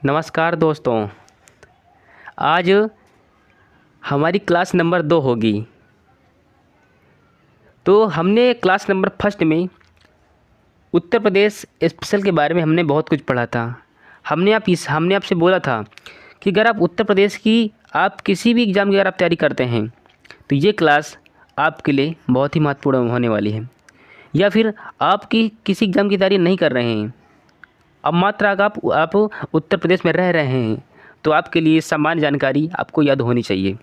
नमस्कार दोस्तों। आज हमारी क्लास नंबर 2 होगी। तो हमने क्लास नंबर फर्स्ट में उत्तर प्रदेश स्पेशल के बारे में हमने बहुत कुछ पढ़ा था। हमने आपसे बोला था कि अगर आप उत्तर प्रदेश की आप किसी भी एग्ज़ाम की अगर आप तैयारी करते हैं तो ये क्लास आपके लिए बहुत ही महत्वपूर्ण होने वाली है। या फिर आपकी किसी एग्ज़ाम की तैयारी नहीं कर रहे हैं, अब मात्र अगर आप उत्तर प्रदेश में रह रहे हैं तो आपके लिए सामान्य जानकारी आपको याद होनी चाहिए।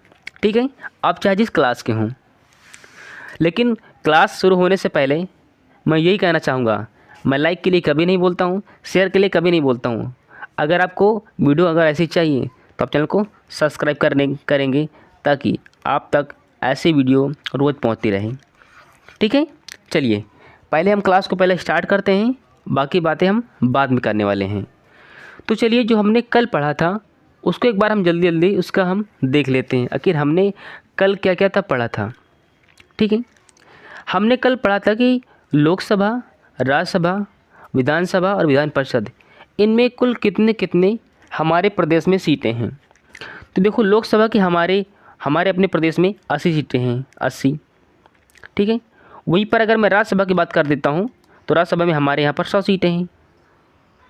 ठीक है, आप चाहे जिस क्लास के हों। लेकिन क्लास शुरू होने से पहले मैं यही कहना चाहूँगा, मैं लाइक के लिए कभी नहीं बोलता हूँ, शेयर के लिए कभी नहीं बोलता हूँ। अगर आपको वीडियो अगर ऐसी चाहिए तो आप चैनल को सब्सक्राइब करेंगे ताकि आप तक ऐसी वीडियो रोज़ पहुँचती रहें। ठीक है, चलिए पहले हम क्लास को पहले स्टार्ट करते हैं, बाकी बातें हम बाद में करने वाले हैं। तो चलिए जो हमने कल पढ़ा था उसको एक बार हम जल्दी जल्दी उसका हम देख लेते हैं। आखिर हमने कल क्या क्या था पढ़ा था। ठीक है, हमने कल पढ़ा था कि लोकसभा, राज्यसभा, विधानसभा और विधान परिषद, इनमें कुल कितने कितने हमारे प्रदेश में सीटें हैं। तो देखो, लोकसभा की हमारे अपने प्रदेश में 80 सीटें हैं, 80। ठीक है, वहीं पर अगर मैं राज्यसभा की बात कर देता हूँ तो राज्यसभा में हमारे यहाँ पर 100 सीटें हैं।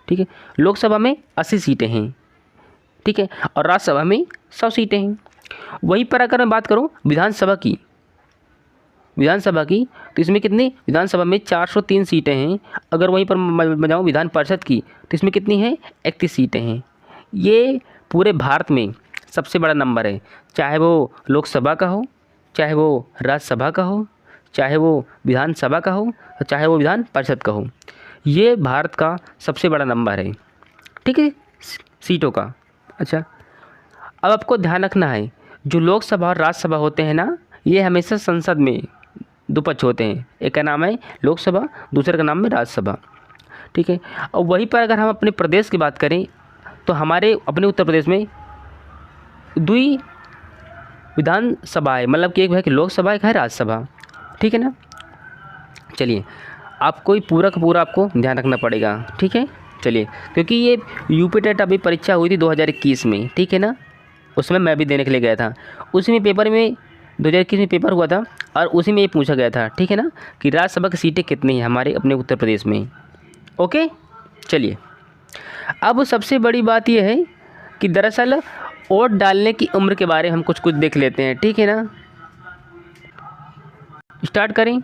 ठीक है, लोकसभा में 80 सीटें हैं। ठीक है, और राज्यसभा में 100 सीटें हैं। वहीं पर अगर मैं बात करूँ विधानसभा की तो इसमें कितनी, विधानसभा में 403 सीटें हैं। अगर वहीं पर मैं जाऊँ विधान परिषद की तो इसमें कितनी है, 31 सीटें हैं। ये पूरे भारत में सबसे बड़ा नंबर है, चाहे वो लोकसभा का हो, चाहे वो राज्यसभा का हो, चाहे वो विधानसभा का हो, चाहे वो विधान परिषद का हो। ये भारत का सबसे बड़ा नंबर है। ठीक है, सीटों का। अच्छा, अब आपको ध्यान रखना है, जो लोकसभा और राज्यसभा होते हैं ना, ये हमेशा संसद में दो पक्ष होते हैं। एक का नाम है लोकसभा, दूसरे का नाम है राज्यसभा। ठीक है, और वहीं पर अगर हम अपने प्रदेश की बात करें तो हमारे अपने उत्तर प्रदेश में दुई विधानसभा है, मतलब कि एक है कि लोकसभा, एक है राज्यसभा। ठीक है ना। चलिए, आपको ही पूरा का पूरा आपको ध्यान रखना पड़ेगा। ठीक है, चलिए, क्योंकि ये यूपी टेट अभी परीक्षा हुई थी 2021 में। ठीक है ना, उसमें मैं भी देने के लिए गया था। उसी में पेपर में 2021 में पेपर हुआ था और उसी में ये पूछा गया था। ठीक है ना, कि राज्यसभा की सीटें कितनी हैं हमारे अपने उत्तर प्रदेश में। ओके, चलिए, अब सबसे बड़ी बात यह है कि दरअसल वोट डालने की उम्र के बारे में हम कुछ देख लेते हैं। ठीक है ना, स्टार्ट करें।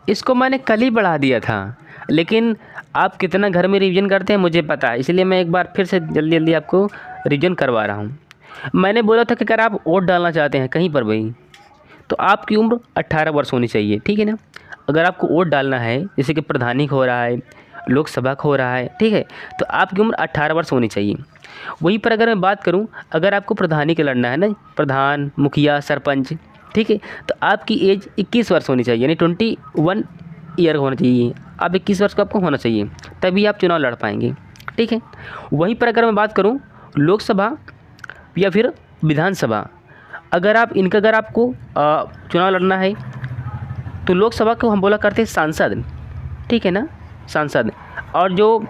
इसको मैंने कल ही बढ़ा दिया था, लेकिन आप कितना घर में रिवीजन करते हैं मुझे पता है, इसलिए मैं एक बार फिर से जल्दी जल्दी आपको रिवीजन करवा रहा हूँ। मैंने बोला था कि अगर आप वोट डालना चाहते हैं कहीं पर भी तो आपकी उम्र 18 वर्ष होनी चाहिए। ठीक है ना, अगर आपको वोट डालना है, जैसे कि प्रधानी का हो रहा है, लोकसभा का हो रहा है, ठीक है, तो आपकी उम्र 18 वर्ष होनी चाहिए। वहीं पर अगर मैं बात करूं, अगर आपको प्रधानी का लड़ना है ना, प्रधान, मुखिया, सरपंच, ठीक है, तो आपकी एज 21 वर्ष होनी चाहिए, यानी 21 ईयर होना चाहिए। आप 21 वर्ष का आपको होना चाहिए, तभी आप चुनाव लड़ पाएंगे। ठीक है, वहीं पर अगर मैं बात करूँ लोकसभा या फिर विधानसभा, अगर आपको चुनाव लड़ना है तो लोकसभा को हम बोला करते हैं सांसद। ठीक है ना, सांसद। और जो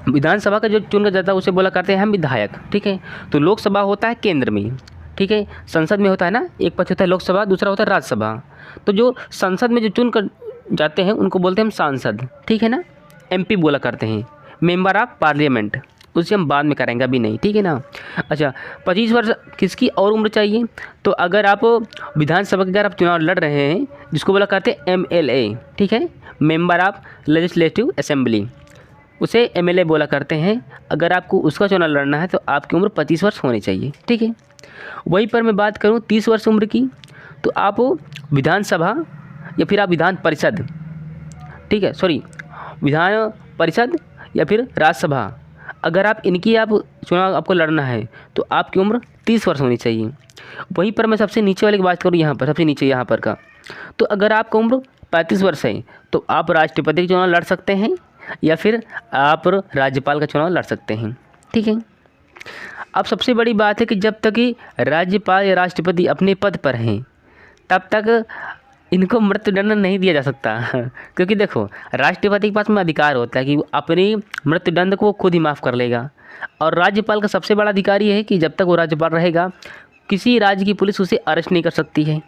विधानसभा का जो चुन जाता है उसे बोला करते हैं हम विधायक। ठीक है, तो लोकसभा होता है केंद्र में, ठीक है, संसद में होता है ना, एक पक्ष होता है लोकसभा, दूसरा होता है राज्यसभा। तो जो संसद में जो चुन कर जाते हैं उनको बोलते हैं हम सांसद। ठीक है ना, एमपी बोला करते हैं, मेंबर ऑफ पार्लियामेंट, उसे हम बाद में करेंगे, अभी नहीं। ठीक है ना। अच्छा, 25 वर्ष किसकी और उम्र चाहिए, तो अगर आप विधानसभा के अगर आप चुनाव लड़ रहे हैं, जिसको बोला करते हैं एमएलए, ठीक है, मेंबर ऑफ लेजिस्लेटिव असेंबली, उसे एमएलए बोला करते हैं। अगर आपको उसका चुनाव लड़ना है तो आपकी उम्र 25 वर्ष होनी चाहिए। ठीक है, वहीं पर मैं बात करूं 30 वर्ष उम्र की, तो आप विधानसभा या फिर आप विधान परिषद, ठीक है, सॉरी, विधान परिषद या फिर राज्यसभा, अगर आप इनकी आप चुनाव आपको लड़ना है तो आपकी उम्र 30 वर्ष होनी चाहिए। वहीं पर मैं सबसे नीचे वाले की बात करूँ, यहाँ पर सबसे नीचे यहाँ पर का, तो अगर आपका उम्र 35 वर्ष है तो आप राष्ट्रपति का चुनाव लड़ सकते हैं या फिर आप राज्यपाल का चुनाव लड़ सकते हैं। ठीक है, अब सबसे बड़ी बात है कि जब तक कि राज्यपाल या राष्ट्रपति अपने पद पर हैं तब तक इनको मृत्युदंड नहीं दिया जा सकता क्योंकि देखो राष्ट्रपति के पास में अधिकार होता है कि वो अपनी मृत्युदंड को खुद ही माफ़ कर लेगा, और राज्यपाल का सबसे बड़ा अधिकार ये है कि जब तक वो राज्यपाल रहेगा किसी राज्य की पुलिस उसे अरेस्ट नहीं कर सकती है।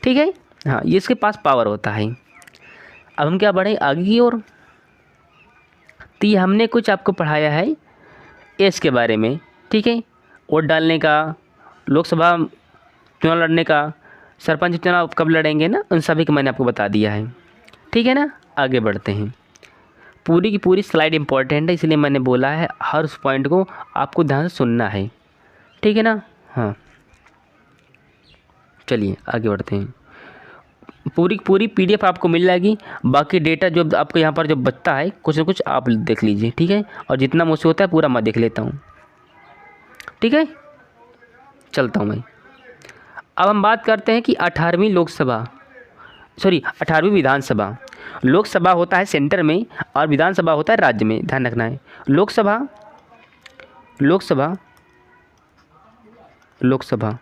ठीक है, हाँ, ये इसके पास पावर होता है। अब हम क्या बढ़ें आगे की ओर। तो ये हमने कुछ आपको पढ़ाया है एज के बारे में। ठीक है, वोट डालने का, लोकसभा चुनाव लड़ने का, सरपंच चुनाव कब लड़ेंगे ना, उन सभी को मैंने आपको बता दिया है। ठीक है ना, आगे बढ़ते हैं। पूरी की पूरी स्लाइड इंपॉर्टेंट है, इसलिए मैंने बोला है हर उस पॉइंट को आपको ध्यान से सुनना है। ठीक है ना, हाँ, चलिए आगे बढ़ते हैं। पूरी की पूरी पीडीएफ आपको मिल जाएगी। बाकी डेटा जो आपको यहाँ पर जो बचता है कुछ ना कुछ आप देख लीजिए। ठीक है, और जितना मुझसे होता है पूरा मैं देख लेता हूँ। ठीक है, चलता हूँ मैं। अब हम बात करते हैं कि 18वीं विधानसभा। लोकसभा होता है सेंटर में और विधानसभा होता है राज्य में, ध्यान रखना है। लोकसभा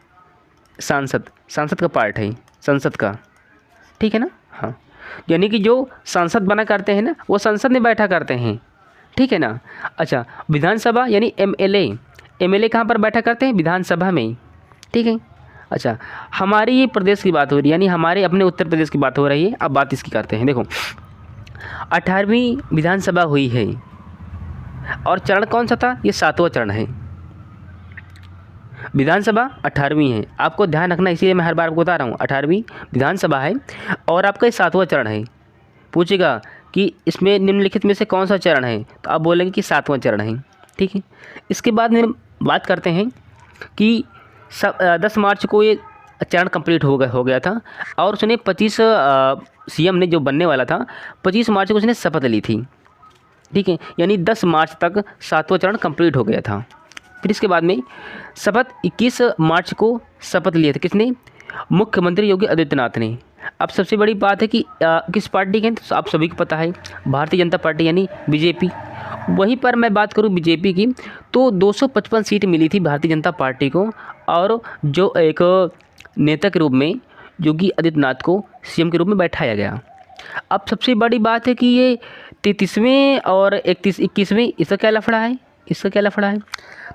सांसद का पार्ट है, संसद का। ठीक है ना, हाँ, यानी कि जो सांसद बना करते हैं ना वो संसद में बैठा करते हैं। ठीक है ना। अच्छा, विधानसभा यानी एमएलए कहाँ पर बैठा करते हैं, विधानसभा में। ठीक है। अच्छा, हमारी ये प्रदेश की बात हो रही है, यानी हमारे अपने उत्तर प्रदेश की बात हो रही है। अब बात इसकी करते हैं। देखो 18वीं विधानसभा हुई है और चरण कौन सा था, ये 7वां चरण है। विधानसभा 18वीं है, आपको ध्यान रखना, इसीलिए मैं हर बार आपको बता रहा हूँ 18वीं विधानसभा है और आपका ये 7वां चरण है। पूछेगा कि इसमें निम्नलिखित में से कौन सा चरण है, तो आप बोलेंगे कि 7वां चरण है। ठीक है। इसके बाद में बात करते हैं कि 10 मार्च को ये चरण कंप्लीट हो गया था और उसने 25 सीएम ने जो बनने वाला था 25 मार्च को उसने शपथ ली थी। ठीक है, यानी 10 मार्च तक 7वां चरण कंप्लीट हो गया था। फिर इसके बाद में शपथ 21 मार्च को शपथ लिए थे किसने, मुख्यमंत्री योगी आदित्यनाथ ने। अब सबसे बड़ी बात है कि किस पार्टी के, तो आप सभी को पता है भारतीय जनता पार्टी यानी बीजेपी। वहीं पर मैं बात करूं बीजेपी की तो 255 सीट मिली थी भारतीय जनता पार्टी को, और जो एक नेता के रूप में योगी आदित्यनाथ को सीएम के रूप में बैठाया गया। अब सबसे बड़ी बात है कि ये 33वें और 21वें इसका क्या लफड़ा है,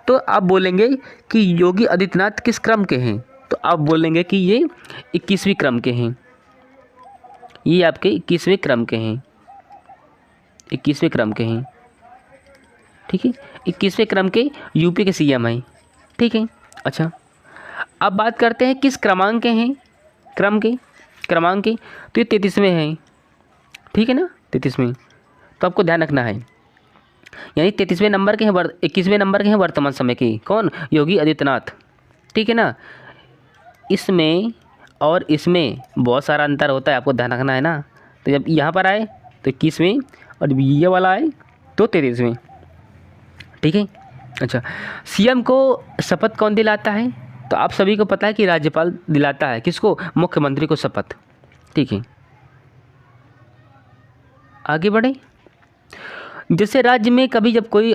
तो आप बोलेंगे कि योगी आदित्यनाथ किस क्रम के हैं, तो आप बोलेंगे कि ये 21वीं क्रम के हैं। ये आपके 21वें क्रम के हैं, 21वें क्रम के हैं। ठीक है, 21वें क्रम के यूपी के सीएम हैं। ठीक है। अच्छा, अब बात करते हैं किस क्रमांक के हैं, क्रमांक के, तो ये 33वें हैं। ठीक है ना, 33वें, तो आपको ध्यान रखना है, यानी 33वें नंबर के हैं, 21वें नंबर के हैं वर्तमान समय के, कौन, योगी आदित्यनाथ। ठीक है ना। इसमें और इसमें बहुत सारा अंतर होता है, आपको ध्यान रखना है ना। तो जब यहाँ पर आए तो 21वें और जब ये वाला आए तो 33वें। ठीक है। अच्छा, सीएम को शपथ कौन दिलाता है, तो आप सभी को पता है कि राज्यपाल दिलाता है, किसको, मुख्यमंत्री को शपथ। ठीक है, आगे बढ़े। जैसे राज्य में कभी जब कोई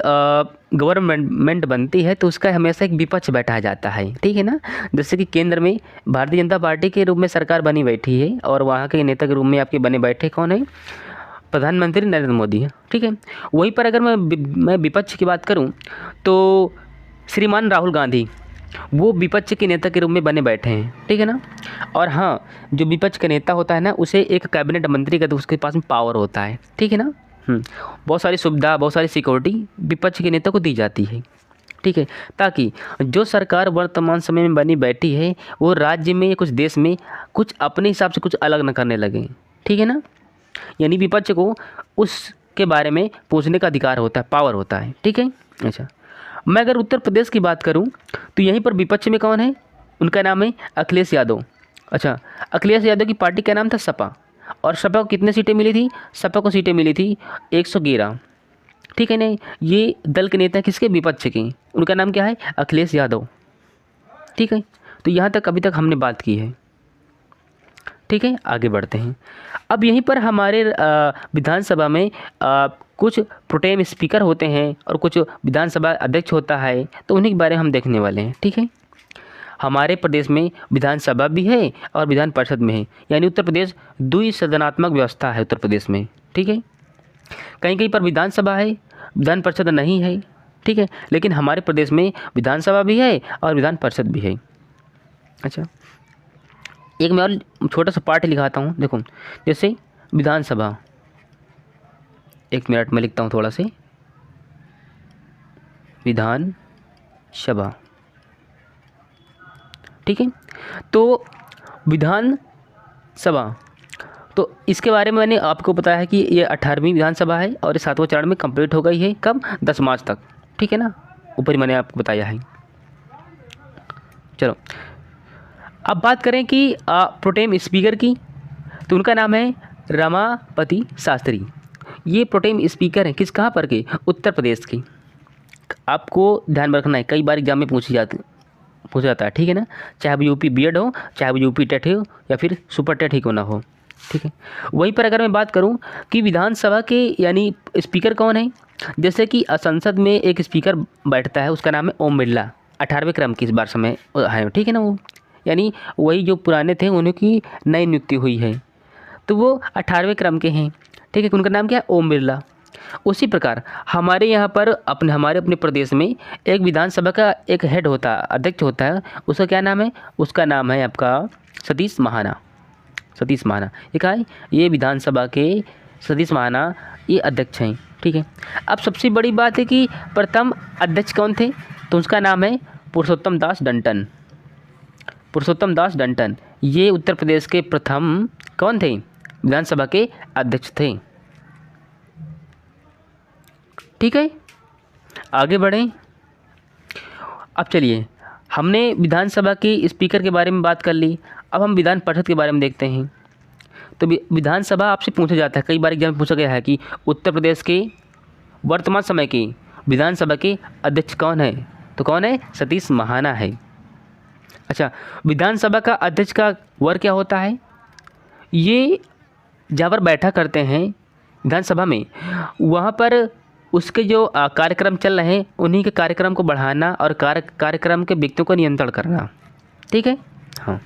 गवर्नमेंट बनती है तो उसका हमेशा एक विपक्ष बैठाया जाता है। ठीक है ना। जैसे कि केंद्र में भारतीय जनता पार्टी के रूप में सरकार बनी बैठी है और वहाँ के नेता के रूप में आपके बने बैठे कौन है, प्रधानमंत्री नरेंद्र मोदी है। ठीक है। वहीं पर अगर मैं विपक्ष की बात करूं तो श्रीमान राहुल गांधी वो विपक्ष के नेता के रूप में बने बैठे हैं। ठीक है ना। और हाँ, जो विपक्ष का नेता होता है ना उसे एक कैबिनेट मंत्री का तो उसके पास में पावर होता है। ठीक है ना। बहुत सारी सुविधा, बहुत सारी सिक्योरिटी विपक्ष के नेता को दी जाती है। ठीक है, ताकि जो सरकार वर्तमान समय में बनी बैठी है वो राज्य में या कुछ देश में कुछ अपने हिसाब से कुछ अलग न करने लगे। ठीक है ना। यानी विपक्ष को उसके बारे में पूछने का अधिकार होता है, पावर होता है। ठीक है। अच्छा, मैं अगर उत्तर प्रदेश की बात करूं तो यहीं पर विपक्ष में कौन है, उनका नाम है अखिलेश यादव। अच्छा, अखिलेश यादव की पार्टी का नाम था सपा, और सपा को कितने सीटें मिली थी, सपा को सीटें मिली थी 111। ठीक है ना। ये दल के नेता किसके, विपक्ष के, उनका नाम क्या है, अखिलेश यादव। ठीक है, तो यहाँ तक अभी तक हमने बात की है। ठीक है, आगे बढ़ते हैं। अब यहीं पर हमारे विधानसभा में कुछ प्रोटेम स्पीकर होते हैं और कुछ विधानसभा अध्यक्ष होता है, तो उन्हीं के बारे में हम देखने वाले हैं। ठीक है। हमारे प्रदेश में विधानसभा भी है और विधान परिषद में है, यानी उत्तर प्रदेश द्विसदनात्मक व्यवस्था है उत्तर प्रदेश में। ठीक है, कहीं कहीं पर विधानसभा है, विधान परिषद नहीं है। ठीक है, लेकिन हमारे प्रदेश में विधानसभा भी है और विधान परिषद भी है। अच्छा, एक मैं और छोटा सा पार्ट लिखाता हूँ। देखो, जैसे विधानसभा, एक मिनट में लिखता हूँ थोड़ा से, विधान सभा। ठीक है, तो विधान सभा, तो इसके बारे में मैंने आपको बताया है कि ये 18वीं विधानसभा है और ये 7वां चरण में कंप्लीट हो गई है। कब? 10 मार्च तक। ठीक है ना, ऊपर ही मैंने आपको बताया है। चलो, अब बात करें कि प्रोटेम स्पीकर की, तो उनका नाम है रमापति शास्त्री। ये प्रोटेम स्पीकर हैं किस, कहाँ पर के? उत्तर प्रदेश की। आपको ध्यान में रखना है, कई बार एग्जाम में पूछा जाता है। ठीक है ना, चाहे वो यूपी बीएड हो, चाहे वो यूपी टेट हो या फिर सुपर टेट ही क्यों ना हो। ठीक है, वहीं पर अगर मैं बात करूं कि विधानसभा के यानी स्पीकर कौन है, जैसे कि संसद में एक स्पीकर बैठता है, उसका नाम है ओम बिरला। 18वें क्रम की इस बार समय है। ठीक है ना, वो यानी वही जो पुराने थे उन्हीं की नई नियुक्ति हुई है, तो वो 18वें क्रम के हैं। ठीक है, उनका नाम क्या है? ओम बिरला। उसी प्रकार हमारे यहाँ पर हमारे अपने प्रदेश में एक विधानसभा का एक हेड होता है, अध्यक्ष होता है, उसका क्या नाम है? उसका नाम है आपका सतीश महाना। सतीश महाना, ये कहा है? ये विधानसभा के सतीश महाना ये अध्यक्ष हैं। ठीक है, अब सबसे बड़ी बात है कि प्रथम अध्यक्ष कौन थे, तो उसका नाम है पुरुषोत्तम दास टंडन। पुरुषोत्तम दास टंडन ये उत्तर प्रदेश के प्रथम कौन थे? विधानसभा के अध्यक्ष थे। ठीक है, आगे बढ़ें। अब चलिए, हमने विधानसभा के स्पीकर के बारे में बात कर ली, अब हम विधान परिषद के बारे में देखते हैं। तो विधानसभा आपसे पूछा जाता है, कई बार एग्जाम में पूछा गया है कि उत्तर प्रदेश के वर्तमान समय के विधानसभा के अध्यक्ष कौन है, तो कौन है? सतीश महाना है। अच्छा, विधानसभा का अध्यक्ष का वर्ग क्या होता है? ये जहाँ पर बैठा करते हैं विधानसभा में, वहाँ पर उसके जो कार्यक्रम चल रहे हैं उन्हीं के कार्यक्रम को बढ़ाना और कार्यक्रम के व्यक्तियों को नियंत्रण करना। ठीक है, हाँ,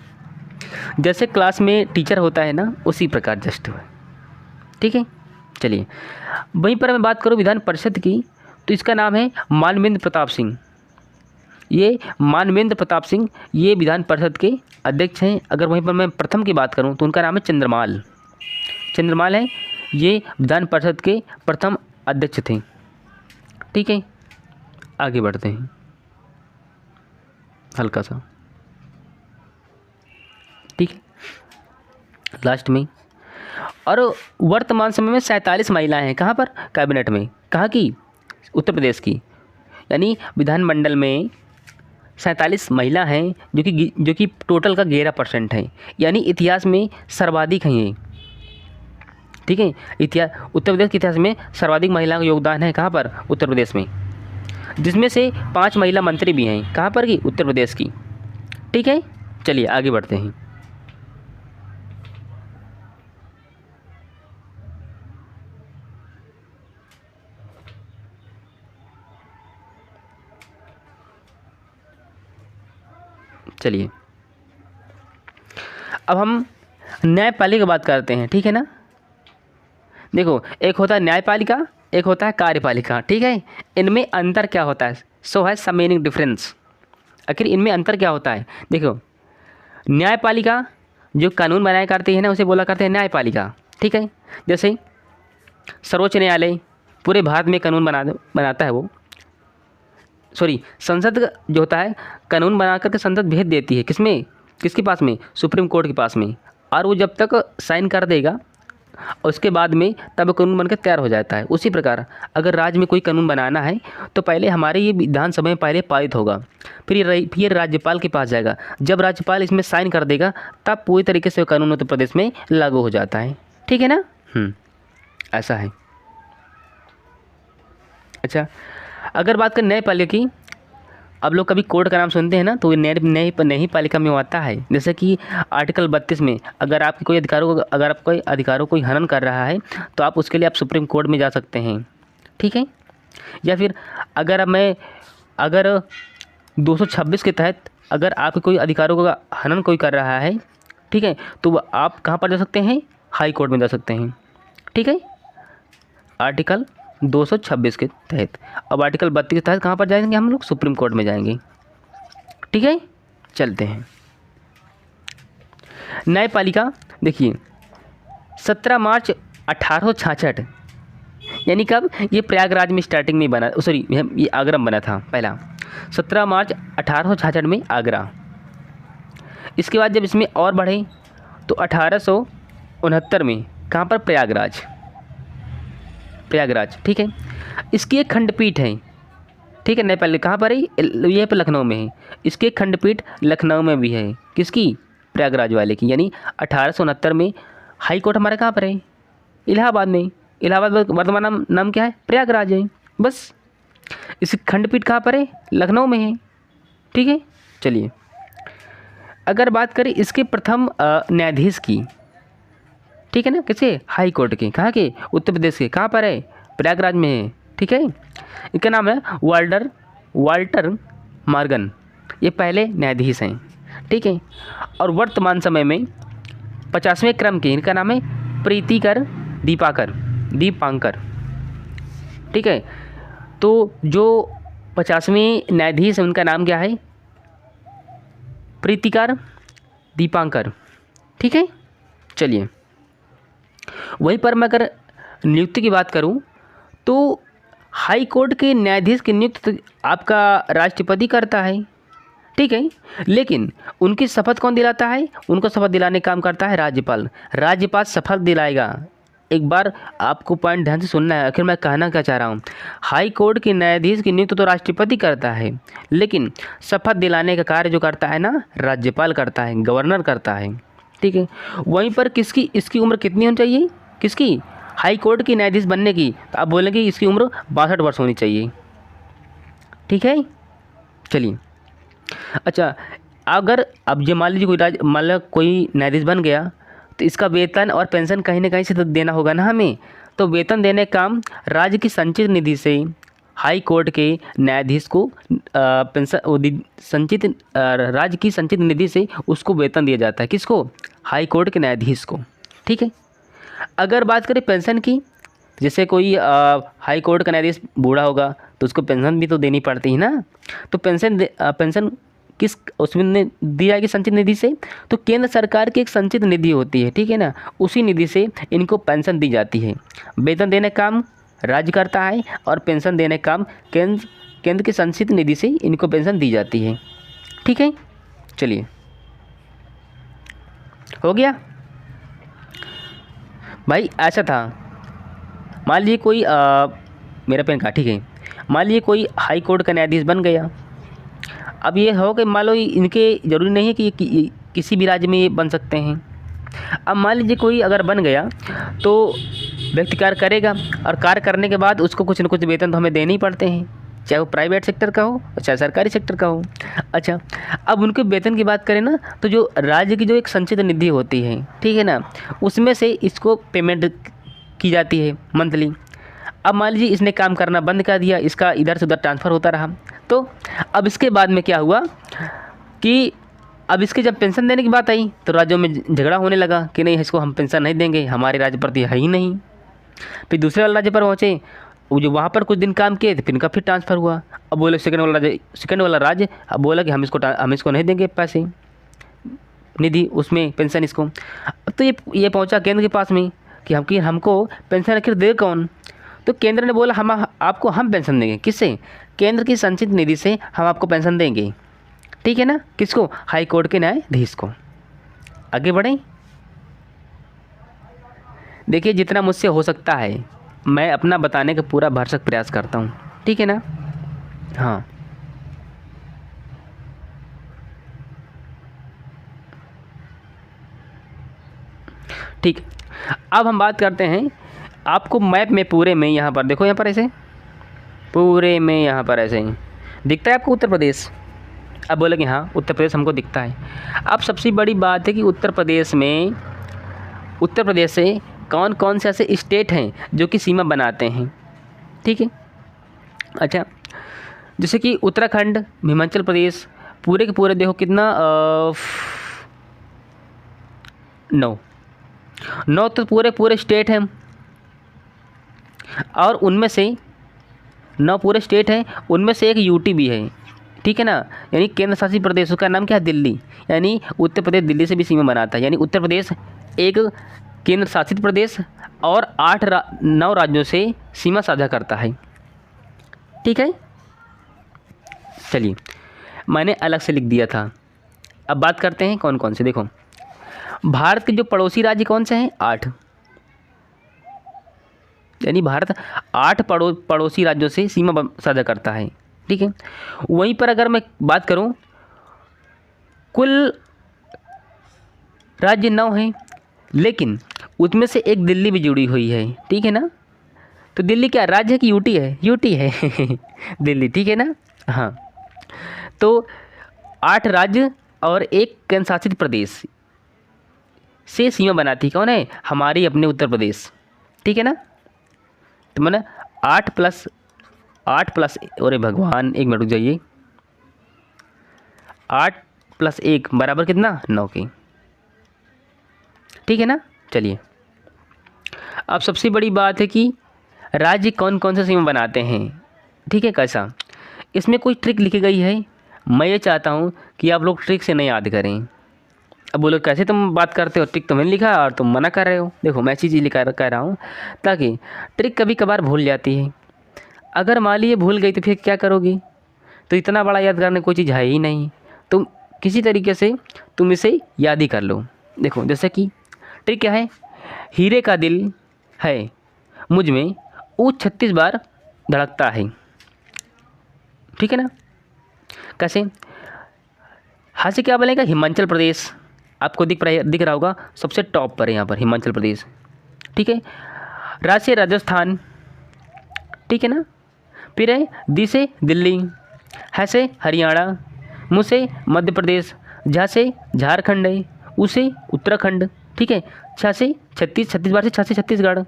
जैसे क्लास में टीचर होता है ना, उसी प्रकार जस्ट हुआ। ठीक है, चलिए, वहीं पर मैं बात करूँ विधान परिषद की, तो इसका नाम है मानवेंद्र प्रताप सिंह। ये मानवेंद्र प्रताप सिंह ये विधान परिषद के अध्यक्ष हैं। अगर वहीं पर मैं प्रथम की बात करूं तो उनका नाम है चंद्रमाल। चंद्रमाल है, ये विधान परिषद के प्रथम अध्यक्ष थे। ठीक है, आगे बढ़ते हैं हल्का सा। ठीक है, लास्ट में, और वर्तमान समय में 47 महिलाएं हैं। कहाँ पर? कैबिनेट में। कहाँ की? उत्तर प्रदेश की। यानी विधानमंडल में 47 महिला हैं, जो कि टोटल का 11% है, यानी इतिहास में सर्वाधिक हैं ये। ठीक है, उत्तर प्रदेश के इतिहास में सर्वाधिक महिलाओं का योगदान है। कहाँ पर? उत्तर प्रदेश में, जिसमें से 5 महिला मंत्री भी हैं। कहाँ पर की? उत्तर प्रदेश की। ठीक है, चलिए आगे बढ़ते हैं। चलिए, अब हम न्यायपालिका की बात करते हैं। ठीक है ना, देखो, एक होता है न्यायपालिका, एक होता है कार्यपालिका। ठीक है, इनमें अंतर क्या होता है? सो है सम मीनिंग डिफरेंस। आखिर इनमें अंतर क्या होता है? देखो, न्यायपालिका जो कानून बनाया करती है ना, उसे बोला करते हैं न्यायपालिका। ठीक है, जैसे सर्वोच्च न्यायालय पूरे भारत में कानून बनाता है वो, सॉरी, संसद जो होता है कानून बना करके संसद भेज देती है किसमें? किसके पास में? सुप्रीम कोर्ट के पास में। और वो जब तक साइन कर देगा उसके बाद में तब कानून बनकर तैयार हो जाता है। उसी प्रकार अगर राज्य में कोई कानून बनाना है तो पहले हमारे ये विधानसभा में पहले पारित होगा, फिर राज्यपाल के पास जाएगा। जब राज्यपाल इसमें साइन कर देगा तब पूरी तरीके से कानून उत्तर प्रदेश में लागू हो जाता है। ठीक है ना, ऐसा है। अच्छा, अगर बात करें न्यायपालिका की, अब लोग कभी कोर्ट का नाम सुनते हैं ना, तो न्यायपालिका में आता है। जैसे कि आर्टिकल 32 में अगर आप कोई अधिकारों को हनन कर रहा है तो आप उसके लिए आप सुप्रीम कोर्ट में जा सकते हैं। ठीक है, या फिर अगर 226 के तहत अगर आपके कोई अधिकारों का हनन कोई कर रहा है, ठीक है, तो वह आप कहाँ पर जा सकते हैं? हाई कोर्ट में जा सकते हैं, ठीक है, आर्टिकल 226 के तहत। अब आर्टिकल 32 के तहत कहाँ पर जाएंगे हम लोग? सुप्रीम कोर्ट में जाएंगे, ठीक है। चलते हैं न्यायपालिका। देखिए 17 मार्च 1866, यानी कब? ये प्रयागराज में स्टार्टिंग में बना, सॉरी ये आगरा में बना था पहला, 17 मार्च 1866 में आगरा। इसके बाद जब इसमें और बढ़े तो 1869 में कहाँ पर? प्रयागराज, प्रयागराज, ठीक है। इसकी एक खंडपीठ है, ठीक है, न्यायपालिका कहाँ पर है? यह पर लखनऊ में है। इसकी एक खंडपीठ लखनऊ में भी है, किसकी? प्रयागराज वाले की। यानी 1869 में हाई कोर्ट हमारा कहाँ पर है? इलाहाबाद में। इलाहाबाद वर्तमान नाम क्या है? प्रयागराज है, बस। इसकी खंडपीठ कहाँ पर है? लखनऊ में है, ठीक है। चलिए अगर बात करें इसके प्रथम न्यायाधीश की, ठीक है ना, किसे? हाई कोर्ट के, कहाँ के? उत्तर प्रदेश के। कहाँ पर है? प्रयागराज में है, ठीक है। इनका नाम है वाल्टर मॉर्गन, ये पहले न्यायाधीश हैं, ठीक है। और वर्तमान समय में 50वें क्रम के, इनका नाम है प्रीतिकर दीपांकर, ठीक है। तो जो 50वें न्यायाधीश है उनका नाम क्या है? प्रीतिकर दीपांकर, ठीक है। चलिए वहीं पर मैं अगर नियुक्ति की बात करूं तो हाई कोर्ट के न्यायाधीश की नियुक्ति आपका राष्ट्रपति करता है, ठीक है। लेकिन उनकी शपथ कौन दिलाता है? उनको शपथ दिलाने का काम करता है राज्यपाल। राज्यपाल शपथ दिलाएगा। एक बार आपको पॉइंट ध्यान से सुनना है, आखिर मैं कहना क्या चाह रहा हूँ। हाई कोर्ट के न्यायाधीश की नियुक्ति तो राष्ट्रपति करता है, लेकिन शपथ दिलाने का कार्य जो करता है ना, राज्यपाल करता है, गवर्नर करता है, ठीक है। वहीं पर इसकी उम्र कितनी होनी चाहिए? किसकी? हाई कोर्ट की न्यायाधीश बनने की। तो आप बोलेंगे इसकी उम्र 62 वर्ष होनी चाहिए, ठीक है। चलिए अच्छा, अगर अब ये मान लीजिए कोई न्यायाधीश बन गया तो इसका वेतन और पेंशन कहीं ना कहीं से तो देना होगा ना हमें। तो वेतन देने का काम राज्य की संचित निधि से हाई कोर्ट के न्यायाधीश को पेंशन संचित राज्य की संचित निधि से उसको वेतन दिया जाता है। किसको? हाई कोर्ट के न्यायाधीश को, ठीक है। अगर बात करें पेंशन की, जैसे कोई हाई कोर्ट का न्यायाधीश बूढ़ा होगा तो उसको पेंशन भी तो देनी पड़ती है ना। तो पेंशन किस उसमें दी जाएगी? संचित निधि से। तो केंद्र सरकार की एक संचित निधि होती है, ठीक है ना, उसी निधि से इनको पेंशन दी जाती है। वेतन देने का काम राज्य करता है और पेंशन देने का काम केंद्र की संचित निधि से इनको पेंशन दी जाती है, ठीक है। चलिए हो गया भाई। ऐसा था, मान लीजिए कोई मेरा पेन का, ठीक है, मान लीजिए कोई हाई कोर्ट का न्यायाधीश बन गया। अब ये हो कि मान लो इनके ज़रूरी नहीं है कि किसी भी राज्य में ये बन सकते हैं। अब मान लीजिए कोई अगर बन गया तो व्यक्ति कार्य करेगा और कार्य करने के बाद उसको कुछ न कुछ वेतन तो हमें देने ही पड़ते हैं, चाहे वो प्राइवेट सेक्टर का हो चाहे सरकारी सेक्टर का हो। अच्छा, अब उनके वेतन की बात करें ना, तो जो राज्य की जो एक संचित निधि होती है, ठीक है ना, उसमें से इसको पेमेंट की जाती है मंथली। अब मान लीजिए इसने काम करना बंद कर दिया, इसका इधर से उधर ट्रांसफ़र होता रहा। तो अब इसके बाद में क्या हुआ कि अब इसके जब पेंशन देने की बात आई तो राज्यों में झगड़ा होने लगा कि नहीं, इसको हम पेंशन नहीं देंगे, हमारे राज्य पर तो है ही नहीं। फिर दूसरे वाले राज्य पर पहुँचे, वो जो वहाँ पर कुछ दिन काम किए तो फिर इनका फिर ट्रांसफ़र हुआ। अब बोले सेकंड वाला राज्य अब बोला कि हम इसको नहीं देंगे पैसे, निधि, उसमें पेंशन इसको। अब तो ये पहुँचा केंद्र के पास में कि हमको पेंशन आखिर दे कौन। तो केंद्र ने बोला हम पेंशन देंगे। किससे? केंद्र की संचित निधि से हम आपको पेंशन देंगे, ठीक है ना। किसको? हाई कोर्ट के न्यायाधीश को। आगे बढ़ें। देखिए जितना मुझसे हो सकता है मैं अपना बताने का पूरा भरसक प्रयास करता हूँ, ठीक है ना। हाँ ठीक। अब हम बात करते हैं, आपको मैप में पूरे में यहाँ पर देखो, यहाँ पर ऐसे पूरे में यहाँ पर ऐसे ही दिखता है आपको उत्तर प्रदेश। अब बोले कि हाँ उत्तर प्रदेश हमको दिखता है। अब सबसे बड़ी बात है कि उत्तर प्रदेश से कौन कौन से ऐसे स्टेट हैं जो कि सीमा बनाते हैं, ठीक है। अच्छा, जैसे कि उत्तराखंड, हिमाचल प्रदेश, पूरे के पूरे देखो कितना 9 9 तो पूरे पूरे स्टेट हैं, और उनमें से 9 पूरे स्टेट हैं, उनमें से एक यूटी भी है, ठीक है ना। यानी केंद्र शासित प्रदेशों का नाम क्या है? दिल्ली। यानी उत्तर प्रदेश दिल्ली से भी सीमा बनाता है, यानी उत्तर प्रदेश एक केंद्र शासित प्रदेश और 9 राज्यों से सीमा साझा करता है, ठीक है। चलिए, मैंने अलग से लिख दिया था। अब बात करते हैं कौन कौन से। देखो, भारत के जो पड़ोसी राज्य कौन से हैं? 8। यानी भारत 8 पड़ोसी राज्यों से सीमा साझा करता है, ठीक है। वहीं पर अगर मैं बात करूं, कुल राज्य 9 हैं, लेकिन उसमें से एक दिल्ली भी जुड़ी हुई है, ठीक है ना। तो दिल्ली क्या राज्य है कि यूटी है? यूटी है दिल्ली, ठीक है ना। हाँ, तो 8 राज्य और एक केंद्र शासित प्रदेश से सीमा बनाती कौन है? हमारी अपने उत्तर प्रदेश, ठीक है ना। तो मैंने 8 प्लस 8 प्लस, अरे भगवान एक मिनट रुक जाइए, 8 प्लस 1 बराबर कितना? 9 के, ठीक है ना। चलिए, अब सबसे बड़ी बात है कि राज्य कौन कौन से सीमा बनाते हैं, ठीक है। कैसा? इसमें कोई ट्रिक लिखी गई है? मैं ये चाहता हूँ कि आप लोग ट्रिक से नहीं याद करें। अब बोलो कैसे तुम बात करते हो, ट्रिक तो मैंने लिखा और तुम मना कर रहे हो। देखो, मैं ऐसी चीज़ लिखा कह रहा हूँ ताकि ट्रिक कभी कभार भूल जाती है। अगर मान लीजिए भूल गई तो फिर क्या करोगी? तो इतना बड़ा याद करने कोई चीज़ है ही नहीं। तुम किसी तरीके से तुम इसे याद ही कर लो। देखो, जैसे कि ट्रिक क्या है? हीरे का दिल है मुझ में, वो 36 बार धड़कता है, ठीक है ना। कैसे? हाँ से क्या बोलेगा? हिमाचल प्रदेश आपको दिख रहा होगा, सबसे टॉप पर है यहाँ पर हिमाचल प्रदेश, ठीक है। राज्य से राजस्थान, ठीक है ना। फिर है दी से दिल्ली, है से हरियाणा, मु से मध्य प्रदेश, झा से झारखंड है, उ से उत्तराखंड, ठीक है। छ से 36 बार से छ से छत्तीसगढ़,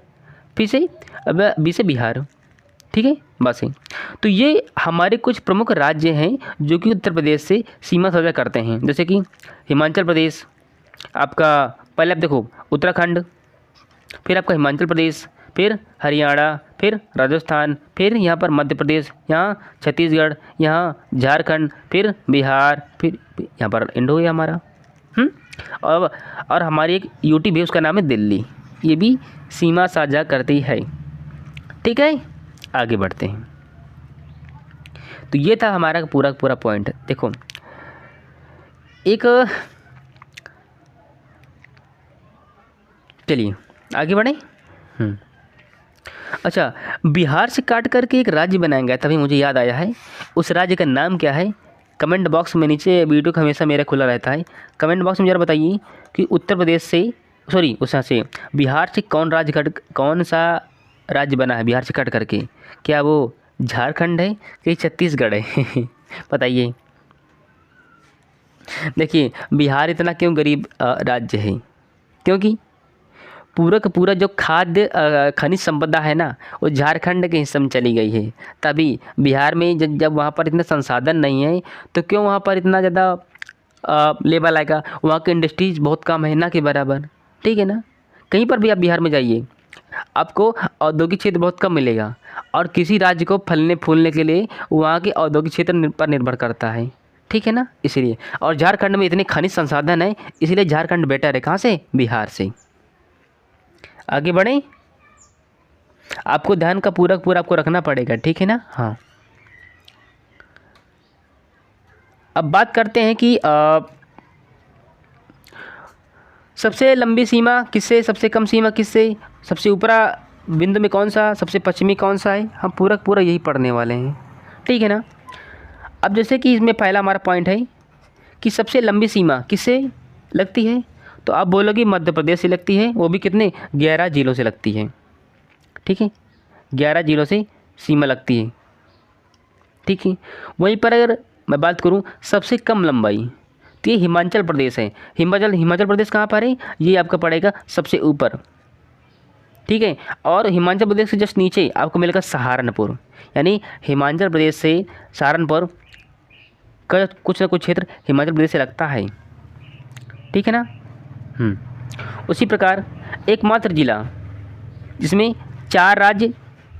फिर से अब बी से बिहार, ठीक है। बस है। तो ये हमारे कुछ प्रमुख राज्य हैं जो कि उत्तर प्रदेश से सीमा साझा करते हैं। जैसे कि हिमाचल प्रदेश आपका, पहले आप देखो उत्तराखंड, फिर आपका हिमाचल प्रदेश, फिर हरियाणा, फिर राजस्थान, फिर यहाँ पर मध्य प्रदेश, यहाँ छत्तीसगढ़, यहाँ झारखंड, फिर बिहार, फिर यहाँ पर इंड हो गया हमारा। और हमारी एक यूटी भी, उसका नाम है दिल्ली, ये भी सीमा साझा करती है, ठीक है। आगे बढ़ते हैं। तो ये था हमारा पूरा पूरा पॉइंट। देखो, एक चलिए आगे बढ़ें। अच्छा, बिहार से काट करके एक राज्य बनाया गया, तभी मुझे याद आया है। उस राज्य का नाम क्या है? कमेंट बॉक्स में नीचे, वीडियो का हमेशा मेरा खुला रहता है, कमेंट बॉक्स में ज़रा बताइए कि उत्तर प्रदेश से, सॉरी उस से बिहार से कौन सा राज्य बना है बिहार से कट करके? क्या वो झारखंड है कि छत्तीसगढ़ है? बताइए। देखिए, बिहार इतना क्यों गरीब राज्य है? क्योंकि पूरा का पूरा जो खाद्य खनिज संपदा है ना, वो झारखंड के हिस्से में चली गई है। तभी बिहार में जब वहाँ पर इतने संसाधन नहीं है, तो क्यों वहाँ पर इतना ज़्यादा लेवल आएगा? वहाँ की इंडस्ट्रीज बहुत कम है ना के बराबर, ठीक है ना। कहीं पर भी आप बिहार में जाइए, आपको औद्योगिक क्षेत्र बहुत कम मिलेगा, और किसी राज्य को फलने फूलने के लिए वहाँ के औद्योगिक क्षेत्र पर निर्भर करता है, ठीक है ना। इसलिए, और झारखंड में इतने खनिज संसाधन है, इसलिए झारखंड बेटर है। कहाँ से? बिहार से। आगे बढ़ें। आपको ध्यान का पूरा आपको रखना पड़ेगा, ठीक है ना। हाँ, अब बात करते हैं कि सबसे लंबी सीमा किससे, सबसे कम सीमा किससे, सबसे ऊपरा बिंदु में कौन सा, सबसे पश्चिमी कौन सा है, हम पूरा यही पढ़ने वाले हैं, ठीक है ना। अब जैसे कि इसमें पहला हमारा पॉइंट है कि सबसे लंबी सीमा किससे लगती है, तो आप बोलोगे मध्य प्रदेश से लगती है, वो भी कितने? 11 जिलों से लगती है, ठीक है। 11 जिलों से सीमा लगती है, ठीक है। वहीं पर अगर मैं बात करूं सबसे कम लंबाई, तो ये हिमाचल प्रदेश है। हिमाचल प्रदेश कहाँ पर है? ये आपका पड़ेगा सबसे ऊपर, ठीक है। और हिमाचल प्रदेश से जस्ट नीचे आपको मिलेगा सहारनपुर। यानी हिमाचल प्रदेश से सहारनपुर का कुछ ना कुछ क्षेत्र हिमाचल प्रदेश से लगता है, ठीक है ना। उसी प्रकार एकमात्र जिला जिसमें 4 राज्य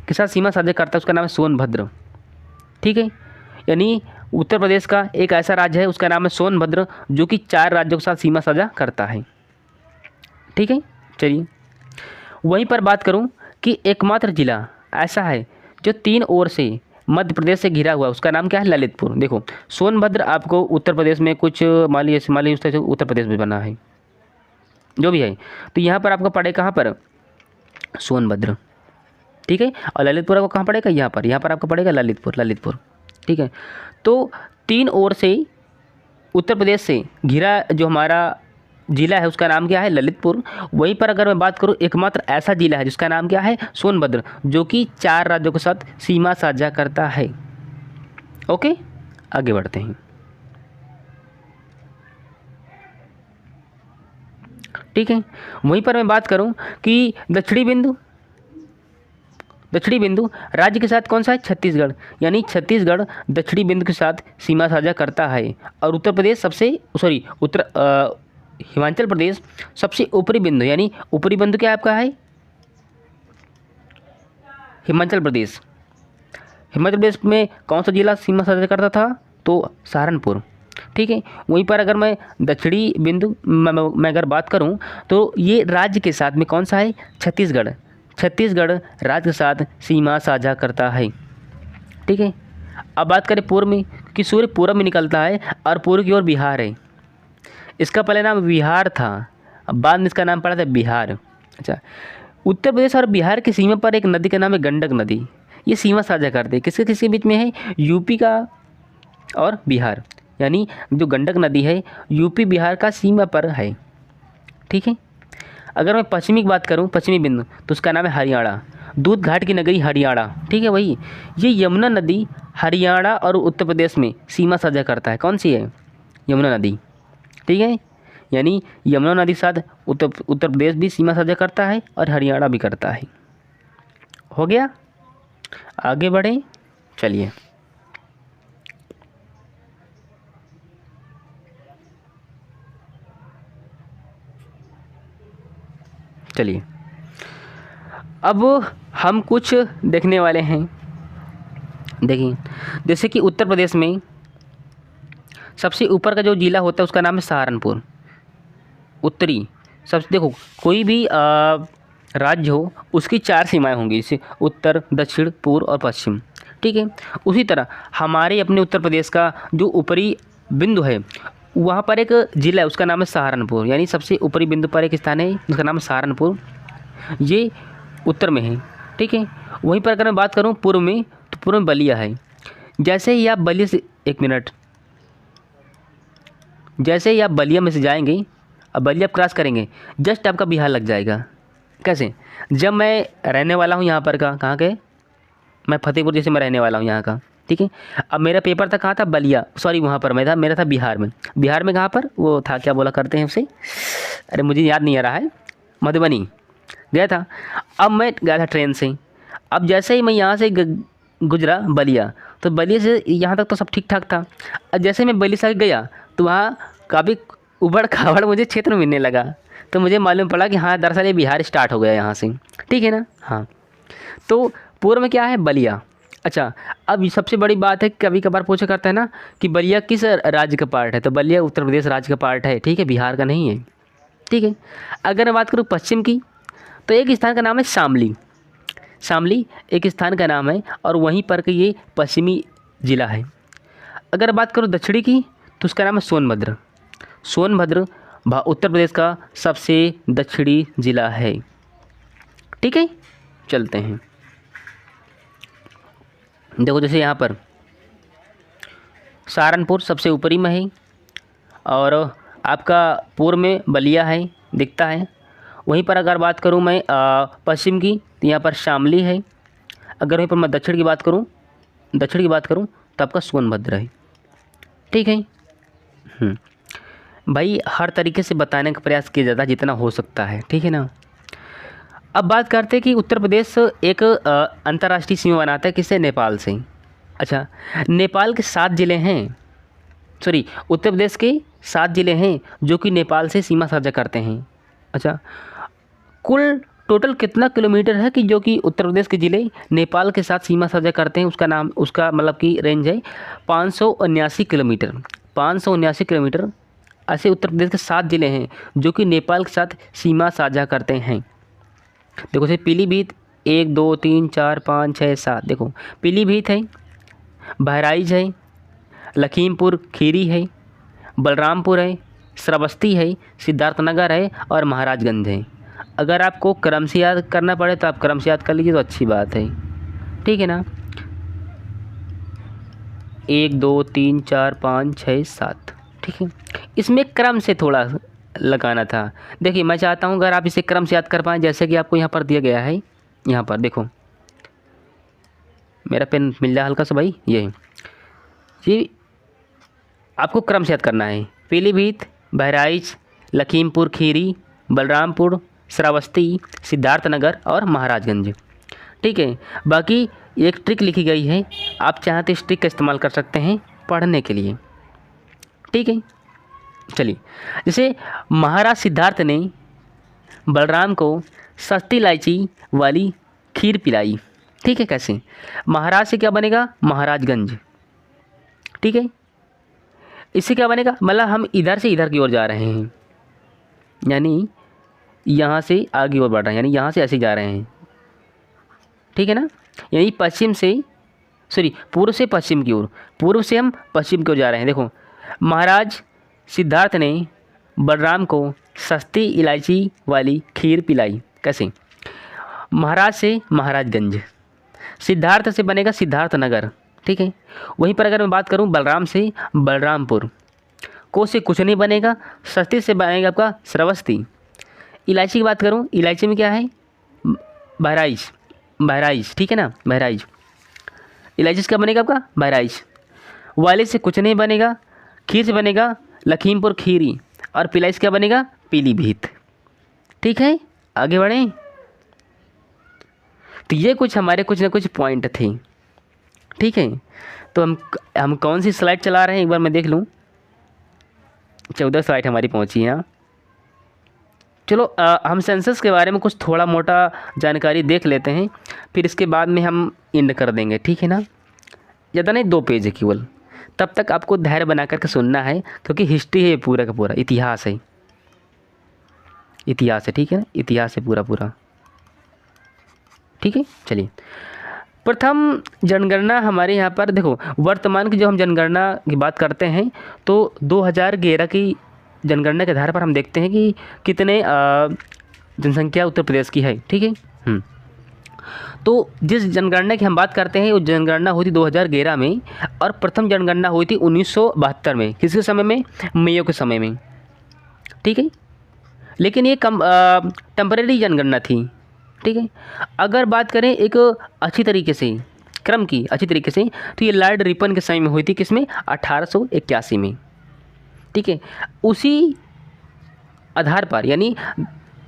के साथ सीमा साझा करता है उसका नाम है सोनभद्र, ठीक है। यानी उत्तर प्रदेश का एक ऐसा राज्य है उसका नाम है सोनभद्र जो कि 4 राज्यों के साथ सीमा साझा करता है, ठीक है। चलिए वहीं पर बात करूं कि एकमात्र जिला ऐसा है जो 3 ओर से मध्य प्रदेश से घिरा हुआ, उसका नाम क्या है, ललितपुर। देखो सोनभद्र आपको उत्तर प्रदेश में कुछ मान लीजिए उस तरह से उत्तर प्रदेश में बना है जो भी है, तो यहाँ पर आपको पड़े कहाँ पर, सोनभद्र, ठीक है। और ललितपुर आपको कहाँ पड़ेगा, यहाँ पर आपको पड़ेगा ललितपुर, ठीक है। तो 3 ओर से उत्तर प्रदेश से घिरा जो हमारा जिला है उसका नाम क्या है, ललितपुर। वहीं पर अगर मैं बात करूं एकमात्र ऐसा जिला है जिसका नाम क्या है, सोनभद्र, जो कि 4 राज्यों के साथ सीमा साझा करता है। ओके, आगे बढ़ते हैं। ठीक है, वहीं पर मैं बात करूं कि दक्षिणी बिंदु राज्य के साथ कौन सा है, छत्तीसगढ़। यानी छत्तीसगढ़ दक्षिणी बिंदु के साथ सीमा साझा करता है। और उत्तर प्रदेश हिमाचल प्रदेश सबसे ऊपरी बिंदु, यानी ऊपरी बिंदु क्या आपका है, हिमाचल प्रदेश में कौन सा जिला सीमा साझा करता था, तो सहारनपुर, ठीक है। वहीं पर अगर मैं दक्षिणी बिंदु मैं अगर बात करूं तो ये राज्य के साथ में कौन सा है, छत्तीसगढ़ राज्य के साथ सीमा साझा करता है, ठीक है। अब बात करें पूर्व में, कि सूर्य पूर्व में निकलता है और पूर्व की ओर बिहार है। इसका पहले नाम बिहार था, अब बाद में इसका नाम पड़ा था बिहार। अच्छा, उत्तर प्रदेश और बिहार की सीमा पर एक नदी का नाम है गंडक नदी। ये सीमा साझा करते हैं, किसके बीच में है, यूपी का और बिहार। यानी जो गंडक नदी है यूपी बिहार का सीमा पर है, ठीक है। अगर मैं पश्चिमी की बात करूं, पश्चिमी बिंदु, तो उसका नाम है हरियाणा, दूध घाट की नगरी हरियाणा, ठीक है। वही ये यमुना नदी हरियाणा और उत्तर प्रदेश में सीमा साझा करता है। कौन सी है, यमुना नदी, ठीक है। यानी यमुना नदी साथ उत्तर प्रदेश भी सीमा साझा करता है और हरियाणा भी करता है। हो गया, आगे बढ़े, चलिए। अब हम कुछ देखने वाले हैं। देखिए, जैसे कि उत्तर प्रदेश में सबसे ऊपर का जो जिला होता है उसका नाम है सहारनपुर, उत्तरी सबसे। देखो कोई भी राज्य हो उसकी 4 सीमाएं होंगी, जैसे उत्तर, दक्षिण, पूर्व और पश्चिम, ठीक है। उसी तरह हमारे अपने उत्तर प्रदेश का जो ऊपरी बिंदु है वहाँ पर एक जिला है उसका नाम है सहारनपुर। यानी सबसे ऊपरी बिंदु पर एक स्थान है उसका नाम है सहारनपुर, ये उत्तर में है, ठीक है। वहीं पर अगर मैं बात करूँ पूर्व में, तो पूर्व में बलिया है। जैसे ही आप बलिया से, एक मिनट, जैसे ही आप बलिया में से जाएंगे, अब बलिया आप क्रॉस करेंगे, जस्ट आपका बिहार लग जाएगा। कैसे, जब मैं रहने वाला हूँ यहाँ पर का, कहाँ के, मैं फतेहपुर जैसे मैं रहने वाला हूँ यहाँ का, ठीक है। अब मेरा पेपर था कहाँ था, बलिया, सॉरी वहाँ पर मैं था, मेरा था बिहार में। बिहार में कहाँ पर वो था, क्या बोला करते हैं उसे, अरे मुझे याद नहीं आ रहा है, मधुबनी गया था। अब मैं गया था ट्रेन से। अब जैसे ही मैं यहाँ से गुजरा बलिया, तो बलिया से यहाँ तक तो सब ठीक ठाक था। अब जैसे मैं बलिया से गया तो वहाँ काफ़ी उबड़ खाबड़ मुझे क्षेत्र मिलने लगा, तो मुझे मालूम पड़ा कि हाँ दरअसल ये बिहार स्टार्ट हो गया यहाँ से, ठीक है ना। हाँ, तो पूर्व में क्या है, बलिया। अच्छा, अब सबसे बड़ी बात है, कभी कभार पूछा करता है ना कि बलिया किस राज्य का पार्ट है, तो बलिया उत्तर प्रदेश राज्य का पार्ट है, ठीक है, बिहार का नहीं है, ठीक है। अगर मैं बात करूँ पश्चिम की, तो एक स्थान का नाम है शामली एक स्थान का नाम है और वहीं पर के ये पश्चिमी जिला है। अगर बात करूँ दक्षिणी की, तो उसका नाम है सोनभद्र उत्तर प्रदेश का सबसे दक्षिणी जिला है, ठीक है। चलते हैं, देखो जैसे यहाँ पर सहारनपुर सबसे ऊपरी में है और आपका पूर्व में बलिया है, दिखता है। वहीं पर अगर बात करूँ मैं पश्चिम की, तो यहाँ पर शामली है। अगर वहीं पर मैं दक्षिण की बात करूँ तो आपका सोनभद्र है, ठीक है। भाई हर तरीके से बताने का प्रयास किया जाता है जितना हो सकता है, ठीक है ना। अब बात करते हैं कि उत्तर प्रदेश एक अंतर्राष्ट्रीय सीमा बनाता है किससे, नेपाल से। अच्छा, नेपाल के 7 ज़िले हैं, सॉरी, उत्तर प्रदेश के 7 ज़िले हैं जो कि नेपाल से सीमा साझा करते हैं। अच्छा, कुल टोटल कितना किलोमीटर है कि जो कि उत्तर प्रदेश के ज़िले नेपाल के साथ सीमा साझा करते हैं, उसका नाम, उसका मतलब कि रेंज है 579 किलोमीटर। 579 किलोमीटर ऐसे उत्तर प्रदेश के 7 ज़िले हैं जो कि नेपाल के साथ सीमा साझा करते हैं। देखो से पीलीभीत 1 2 3 4 5 6 7, देखो पीलीभीत है, बहराइच है, लखीमपुर खीरी है, बलरामपुर है, श्रावस्ती है, सिद्धार्थनगर है और महाराजगंज है। अगर आपको क्रम से याद करना पड़े तो आप क्रम से याद कर लीजिए तो अच्छी बात है, ठीक है ना। 1 2 3 4 5 6 7, ठीक है। इसमें क्रम से थोड़ा लगाना था। देखिए मैं चाहता हूँ अगर आप इसे क्रम से याद कर पाएँ, जैसे कि आपको यहाँ पर दिया गया है, यहाँ पर देखो मेरा पेन मिल जाए हल्का सा भाई, ये आपको क्रम से याद करना है। पीलीभीत, बहराइच, लखीमपुर खीरी, बलरामपुर, श्रावस्ती, सिद्धार्थनगर और महाराजगंज, ठीक है। बाकी एक ट्रिक लिखी गई है, आप चाहें तो इस ट्रिक का इस्तेमाल कर सकते हैं पढ़ने के लिए, ठीक है। चलिए, जैसे महाराज सिद्धार्थ ने बलराम को सस्ती इलायची वाली खीर पिलाई, ठीक है। कैसे? महाराज से क्या बनेगा? महाराजगंज, ठीक है। इससे क्या बनेगा? मतलब हम इधर से इधर की ओर जा रहे हैं, यानी यहाँ से आगे और बढ़ रहे हैं, यानी यहाँ से ऐसे जा रहे हैं, ठीक है ना। यानी पश्चिम से, सॉरी पूर्व से पश्चिम की ओर, पूर्व से हम पश्चिम की ओर जा रहे हैं। देखो, महाराज सिद्धार्थ ने बलराम को सस्ती इलायची वाली खीर पिलाई। कैसे? महाराज से महाराजगंज, सिद्धार्थ से बनेगा सिद्धार्थनगर, ठीक है। वहीं पर अगर मैं बात करूं बलराम से बलरामपुर, को से कुछ नहीं बनेगा, सस्ती से बनेगा आपका श्रावस्ती। इलायची की बात करूं, इलायची में क्या है? बहराइच, बहराइच, ठीक है ना, बहराइच। इलायची से क्या बनेगा आपका? बहराइच। वाले से कुछ नहीं बनेगा, खीर से बनेगा लखीमपुर खीरी, और पिलाई से क्या बनेगा? पीलीभीत, ठीक है। आगे बढ़ें, तो ये कुछ हमारे कुछ ना कुछ पॉइंट थे, ठीक है। तो हम कौन सी स्लाइड चला रहे हैं एक बार मैं देख लूँ। 14 स्लाइड हमारी पहुंची है यहाँ। चलो हम सेंसस के बारे में कुछ थोड़ा मोटा जानकारी देख लेते हैं, फिर इसके बाद में हम एंड कर देंगे, ठीक है ना। ज़्यादा नहीं, 2 पेज है केवल, तब तक आपको धैर्य बना करके सुनना है, क्योंकि हिस्ट्री है पूरा का पूरा, इतिहास है, इतिहास है, ठीक है ना, इतिहास है पूरा पूरा, ठीक है। चलिए, प्रथम जनगणना हमारे यहाँ पर देखो, वर्तमान की जो हम जनगणना की बात करते हैं तो 2011 की जनगणना के आधार पर हम देखते हैं कि कितने जनसंख्या उत्तर प्रदेश की है, ठीक है। तो जिस जनगणना की हम बात करते हैं वो जनगणना हुई थी 2011 में, और प्रथम जनगणना हुई थी 1972 में। किसके समय में? मेयो के समय में, ठीक है। लेकिन ये टेम्परेरी जनगणना थी, ठीक है। अगर बात करें एक अच्छी तरीके से क्रम की, अच्छी तरीके से, तो ये लॉर्ड रिपन के समय में हुई थी, किसमें? 1881 में, ठीक है। उसी आधार पर, यानी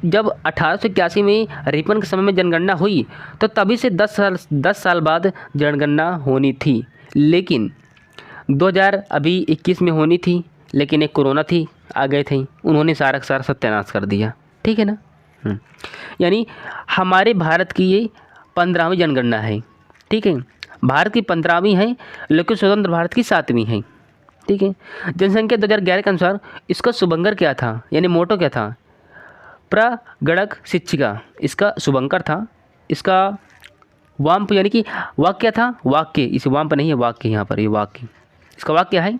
जब 1881 में रिपन के समय में जनगणना हुई तो तभी से 10 साल बाद जनगणना होनी थी, लेकिन 2021 में होनी थी, लेकिन एक कोरोना थी, आ गए थे, उन्होंने सारा का सारा सत्यानाश कर दिया, ठीक है ना। यानी हमारे भारत की ये 15वीं जनगणना है, ठीक है। भारत की 15वीं है, लेकिन स्वतंत्र भारत की 7वीं है, ठीक है। जनसंख्या 2011 के अनुसार इसका शुभंकर क्या था, यानी मोटो क्या था? प्रगणक शिक्षिका, इसका शुभंकर था। इसका वाम्प यानी कि वाक्य क्या था? वाक्य, इस वाम्प नहीं है, वाक्य यहाँ पर, ये वाक्य, इसका वाक्य क्या है?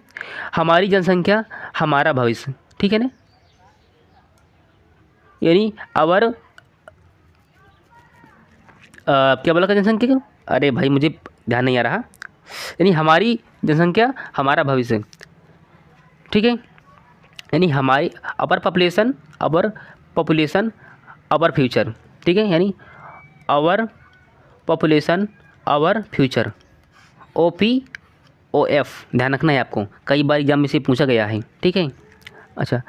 हमारी जनसंख्या हमारा भविष्य, ठीक है ना। यानी अवर क्या बोला का जनसंख्या क्यों? अरे भाई मुझे ध्यान नहीं आ रहा। यानी हमारी जनसंख्या हमारा भविष्य, ठीक है। यानी हमारी अवर पॉपुलेशन अवर फ्यूचर, ठीक है। यानी अवर पॉपुलेशन अवर फ्यूचर, OPOF, ध्यान रखना है आपको, कई बार एग्जाम में से पूछा गया है, ठीक है। अच्छा,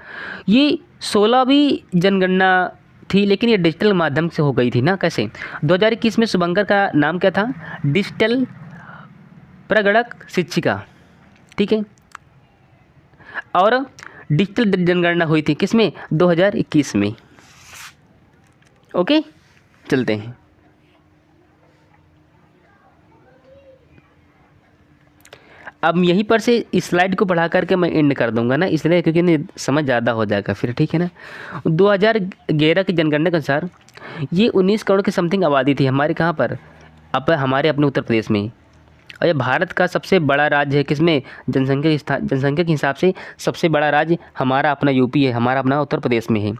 ये 16वीं जनगणना थी, लेकिन ये डिजिटल माध्यम से हो गई थी ना। कैसे? 2021 में शुभंकर का नाम क्या था? डिजिटल प्रगणक शिक्षिका, ठीक है। और डिजिटल जनगणना हुई थी किसमें? 2021 में। ओके, चलते हैं। अब यहीं पर से इस स्लाइड को बढ़ा करके मैं एंड कर दूंगा ना, इसलिए क्योंकि नहीं समझ ज़्यादा हो जाएगा फिर, ठीक है ना। 2011 की जनगणना के अनुसार ये 19 करोड़ की समथिंग आबादी थी हमारे कहाँ पर, हमारे अपने उत्तर प्रदेश में। और ये भारत का सबसे बड़ा राज्य है किसमें? जनसंख्या के हिसाब से सबसे बड़ा राज्य हमारा अपना यूपी है, हमारा अपना उत्तर प्रदेश में है।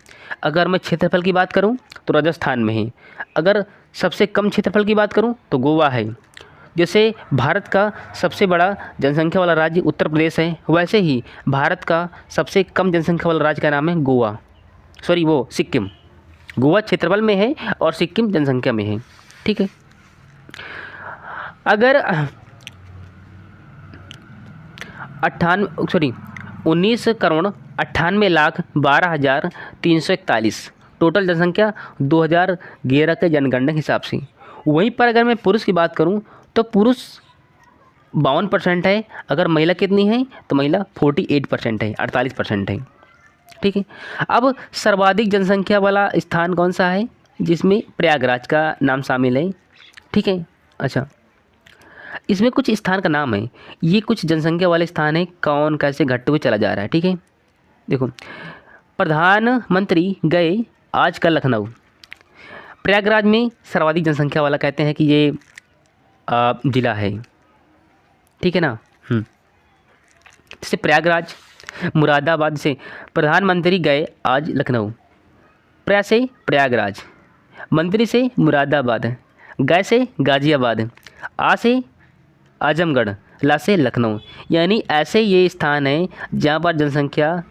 अगर मैं क्षेत्रफल की बात करूं तो राजस्थान में है। अगर सबसे कम क्षेत्रफल की बात करूं तो गोवा है। जैसे भारत का सबसे बड़ा जनसंख्या वाला राज्य उत्तर प्रदेश है, वैसे ही भारत का सबसे कम जनसंख्या वाला राज्य का नाम है गोवा, सॉरी वो सिक्किम। गोवा क्षेत्रफल में है और सिक्किम जनसंख्या में है, ठीक है। अगर 19,98,12,341 टोटल जनसंख्या 2011 के जनगणना के हिसाब से। वहीं पर अगर मैं पुरुष की बात करूं तो पुरुष 52% है। अगर महिला कितनी है तो महिला 48% है, 48% है, ठीक है। अब सर्वाधिक जनसंख्या वाला स्थान कौन सा है? जिसमें प्रयागराज का नाम शामिल है, ठीक है। अच्छा, इसमें कुछ स्थान का नाम है, ये कुछ जनसंख्या वाले स्थान है, कौन कैसे घटते हुए चला जा रहा है, ठीक है। देखो, प्रधानमंत्री गए आज कल लखनऊ। प्रयागराज में सर्वाधिक जनसंख्या वाला कहते हैं कि ये जिला है, ठीक है ना। जैसे प्रयागराज, मुरादाबाद से प्रधानमंत्री गए आज लखनऊ, प्रया से प्रयागराज, मंत्री से मुरादाबाद, गए से गाजियाबाद, आ से आजमगढ़, ला से लखनऊ। यानी ऐसे ये स्थान है जहाँ पर जनसंख्या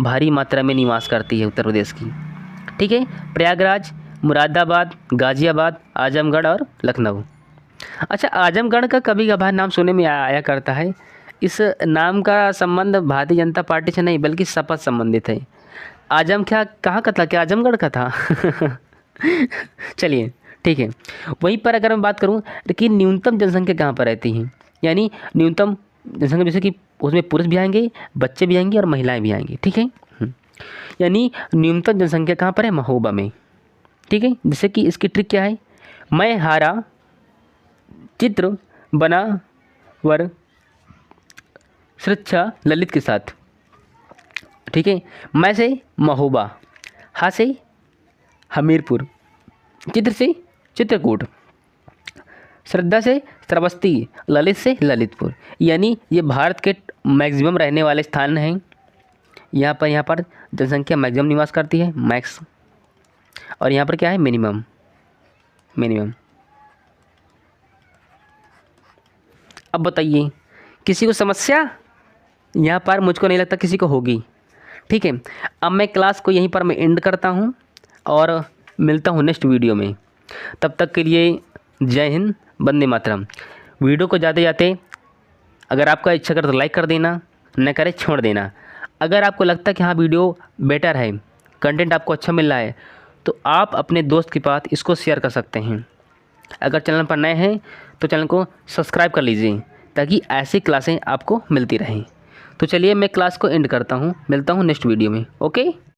भारी मात्रा में निवास करती है उत्तर प्रदेश की, ठीक है। प्रयागराज, मुरादाबाद, गाजियाबाद, आजमगढ़ और लखनऊ। अच्छा, आजमगढ़ का कभी कभार नाम सुनने में आया करता है। इस नाम का संबंध भारतीय जनता पार्टी से नहीं बल्कि सपा संबंधित है। आजम क्या कहाँ का था? क्या आजमगढ़ का था? चलिए, ठीक है। वहीं पर अगर मैं बात करूं कि न्यूनतम जनसंख्या कहाँ पर रहती है, यानी न्यूनतम जनसंख्या जैसे कि उसमें पुरुष भी आएंगे, बच्चे भी आएंगे और महिलाएं भी आएंगी, ठीक है। यानी न्यूनतम जनसंख्या कहाँ पर है? महोबा में, ठीक है। जैसे कि इसकी ट्रिक क्या है? मैं हारा चित्र बना वर श्रृच्छा ललित के साथ, ठीक है। मैं से महोबा, हा से हमीरपुर, चित्र से चित्रकूट, श्रद्धा से श्रावस्ती, ललित से ललितपुर। यानी ये भारत के मैक्सिमम रहने वाले स्थान हैं। यहाँ पर जनसंख्या मैक्सिमम निवास करती है, मैक्स, और यहाँ पर क्या है? मिनिमम। अब बताइए, किसी को समस्या? यहाँ पर मुझको नहीं लगता किसी को होगी, ठीक है। अब मैं क्लास को यहीं पर मैं एंड करता हूँ और मिलता हूँ नेक्स्ट वीडियो में। तब तक के लिए जय हिंद, वंदे मातरम। वीडियो को जाते जाते अगर आपका इच्छा करे तो लाइक कर देना, न करे छोड़ देना। अगर आपको लगता है कि हाँ वीडियो बेटर है, कंटेंट आपको अच्छा मिल रहा है, तो आप अपने दोस्त के पास इसको शेयर कर सकते हैं। अगर चैनल पर नए हैं तो चैनल को सब्सक्राइब कर लीजिए ताकि ऐसी क्लासें आपको मिलती रहें। तो चलिए मैं क्लास को एंड करता हूँ, मिलता हूँ नेक्स्ट वीडियो में। ओके।